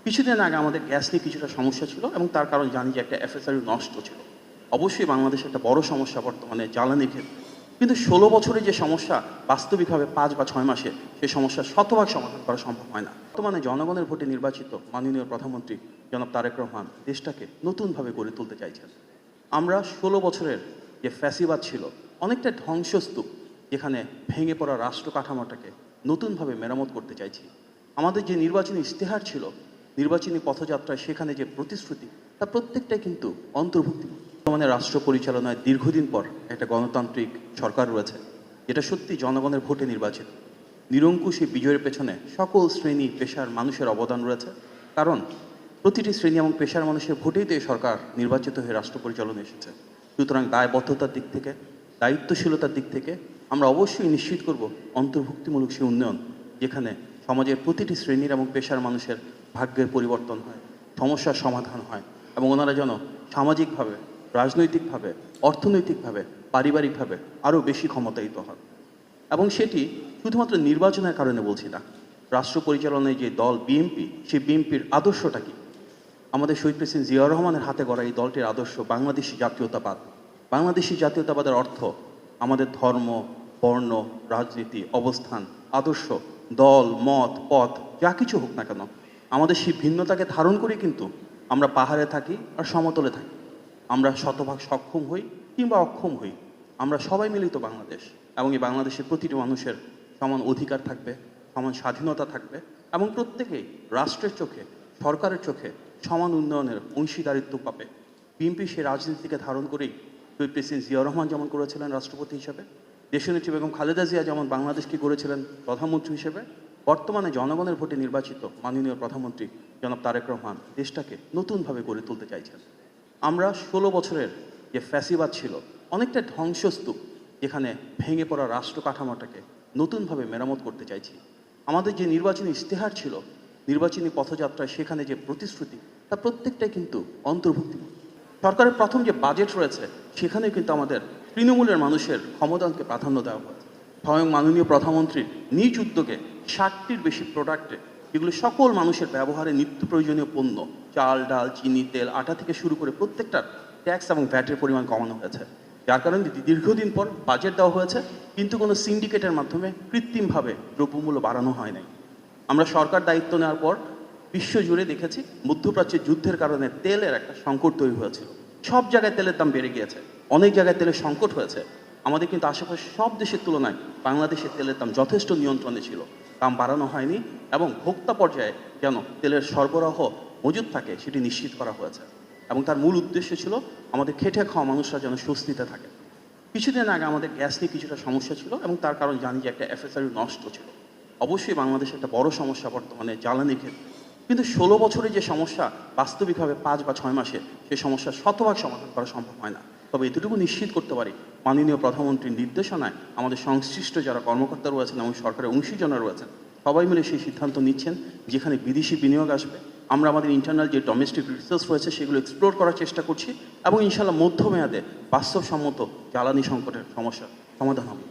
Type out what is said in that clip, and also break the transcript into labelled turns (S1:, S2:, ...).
S1: কিছুদিন আগে আমাদের গ্যাস নিয়ে কিছুটা সমস্যা ছিল এবং তার কারণ জানি যে একটা এফএসআরইউ নষ্ট ছিল। অবশ্যই বাংলাদেশে একটা বড় সমস্যা বর্তমানে জ্বালানির ক্ষেত্রে। কিন্তু ১৬ বছরের যে সমস্যা বাস্তবিকভাবে ৫ বা ৬ মাসে সেই সমস্যা শতভাগ সমাধান করা সম্ভব হয় না। বর্তমানে জনগণের ভোটে নির্বাচিত মাননীয় প্রধানমন্ত্রী জনাব তারেক রহমান দেশটাকে নতুনভাবে গড়ে তুলতে চাইছেন। আমরা ১৬ বছরের যে ফ্যাসিবাদ ছিল অনেকটা ধ্বংসস্তূপ, যেখানে ভেঙে পড়া রাষ্ট্র কাঠামোটাকে নতুনভাবে মেরামত করতে চাইছি। আমাদের যে নির্বাচনী ইশতেহার ছিল, নির্বাচনী পথযাত্রায় সেখানে যে প্রতিশ্রুতি, তা প্রত্যেকটাই কিন্তু অন্তর্ভুক্তি। বর্তমানে রাষ্ট্র পরিচালনায় দীর্ঘদিন পর একটা গণতান্ত্রিক সরকার রয়েছে, যেটা সত্যি জনগণের ভোটে নির্বাচিত। নিরঙ্কুশ এই বিজয়ের পেছনে সকল শ্রেণী পেশার মানুষের অবদান রয়েছে, কারণ প্রতিটি শ্রেণী এবং পেশার মানুষের ভোটেই তো এই সরকার নির্বাচিত হয়ে রাষ্ট্র পরিচালনা এসেছে। সুতরাং দায়বদ্ধতার দিক থেকে, দায়িত্বশীলতার দিক থেকে আমরা অবশ্যই নিশ্চিত করব অন্তর্ভুক্তিমূলক সে উন্নয়ন, যেখানে সমাজের প্রতিটি শ্রেণীর এবং পেশার মানুষের ভাগ্যের পরিবর্তন হয়, সমস্যার সমাধান হয় এবং ওনারা যেন সামাজিকভাবে, রাজনৈতিকভাবে, অর্থনৈতিকভাবে, পারিবারিকভাবে আরও বেশি ক্ষমতায়িত হন। এবং সেটি শুধুমাত্র নির্বাচনের কারণে বলছি না। রাষ্ট্র পরিচালনায় যে দল বিএনপি, সেই বিএনপির আদর্শটা কি? আমাদের শহীদ প্রেসিডেন্ট জিয়াউর রহমানের হাতে গড়া এই দলটির আদর্শ বাংলাদেশি জাতীয়তাবাদ। বাংলাদেশি জাতীয়তাবাদের অর্থ আমাদের ধর্ম, বর্ণ, রাজনীতি, অবস্থান, আদর্শ, দল, মত, পথ যা কিছু হোক না কেন, আমাদের সেই ভিন্নতাকে ধারণ করে কিন্তু আমরা পাহাড়ে থাকি আর সমতলে থাকি। আমরা শতভাগ সক্ষম হই কিংবা অক্ষম হই, আমরা সবাই মিলিত বাংলাদেশ। এবং এই বাংলাদেশের প্রতিটি মানুষের সমান অধিকার থাকবে, সমান স্বাধীনতা থাকবে এবং প্রত্যেকেই রাষ্ট্রের চোখে, সরকারের চোখে সমান উন্নয়নের অংশীদারিত্ব পাবে। বিএনপি সেই রাজনীতিকে ধারণ করেই শহীদ প্রেসিডেন্ট জিয়াউর রহমান যেমন করেছিলেন রাষ্ট্রপতি হিসেবে, দেশনেত্রী বেগম খালেদা জিয়া যেমন বাংলাদেশকে গড়েছিলেন প্রধানমন্ত্রী হিসেবে, বর্তমানে জনগণের ভোটে নির্বাচিত মাননীয় প্রধানমন্ত্রী জনাব তারেক রহমান দেশটাকে নতুনভাবে গড়ে তুলতে চাইছেন। আমরা ১৬ বছরের যে ফ্যাসিবাদ ছিল অনেকটা ধ্বংসস্তূপ, যেখানে ভেঙে পড়া রাষ্ট্র কাঠামোটাকে নতুনভাবে মেরামত করতে চাইছি। আমাদের যে নির্বাচনী ইশতেহার ছিল, নির্বাচনী পথযাত্রায় সেখানে যে প্রতিশ্রুতি, তা প্রত্যেকটাই কিন্তু অন্তর্ভুক্তি। সরকারের প্রথম যে বাজেট রয়েছে সেখানে কিন্তু আমাদের তৃণমূলের মানুষের ক্ষমতাকে প্রাধান্য দেওয়া হয়েছে। স্বয়ং মাননীয় প্রধানমন্ত্রীর নিজ উদ্যোগে ৬০টির বেশি প্রোডাক্টে, যেগুলো সকল মানুষের ব্যবহারে নিত্য প্রয়োজনীয় পণ্য, চাল, ডাল, চিনি, তেল, আটা থেকে শুরু করে প্রত্যেকটার ট্যাক্স এবং ভ্যাটের পরিমাণ কমানো হয়েছে। যার কারণে দীর্ঘদিন পর বাজেট দেওয়া হয়েছে, কিন্তু কোনো সিন্ডিকেটের মাধ্যমে কৃত্রিমভাবে দ্রব্যমূল্য বাড়ানো হয় নাই। আমরা সরকার দায়িত্ব নেওয়ার পর বিশ্বজুড়ে দেখেছি মধ্যপ্রাচ্যের যুদ্ধের কারণে তেলের একটা সংকট তৈরি হয়েছিল। সব জায়গায় তেলের দাম বেড়ে গিয়েছে, অনেক জায়গায় তেলের সংকট হয়েছে। আমাদের কিন্তু আশেপাশে সব দেশের তুলনায় বাংলাদেশের তেলের দাম যথেষ্ট নিয়ন্ত্রণে ছিল, দাম বাড়ানো হয়নি এবং ভোক্তা পর্যায়ে যেন তেলের সরবরাহ মজুদ থাকে সেটি নিশ্চিত করা হয়েছে। এবং তার মূল উদ্দেশ্য ছিল আমাদের খেটে খাওয়া মানুষরা যেন স্বস্তিতে থাকে। কিছুদিন আগে আমাদের গ্যাস নিয়ে কিছুটা সমস্যা ছিল এবং তার কারণ জানি যে একটা এফএসআরইউ নষ্ট ছিল। অবশ্যই বাংলাদেশে একটা বড় সমস্যা বর্তমানে জ্বালানির ক্ষেত্রে। কিন্তু ১৬ বছরের যে সমস্যা বাস্তবিকভাবে ৫ বা ৬ মাসে সেই সমস্যা শতভাগ সমাধান করা সম্ভব হয় না। তবে এতটুকু নিশ্চিত করতে পারি, মাননীয় প্রধানমন্ত্রীর নির্দেশনায় আমাদের সংশ্লিষ্ট যারা কর্মকর্তা রয়েছেন এবং সরকারের অংশীজনরা রয়েছেন, সবাই মিলে সেই সিদ্ধান্ত নিচ্ছেন যেখানে বিদেশি বিনিয়োগ আসবে। আমরা আমাদের ইন্টারনাল যে ডোমেস্টিক রিসোর্স রয়েছে সেগুলো এক্সপ্লোর করার চেষ্টা করছি এবং ইনশাআল্লাহ মধ্যমেয়াদে বাস্তবসম্মত জ্বালানি সংকটের সমস্যার সমাধান হবে।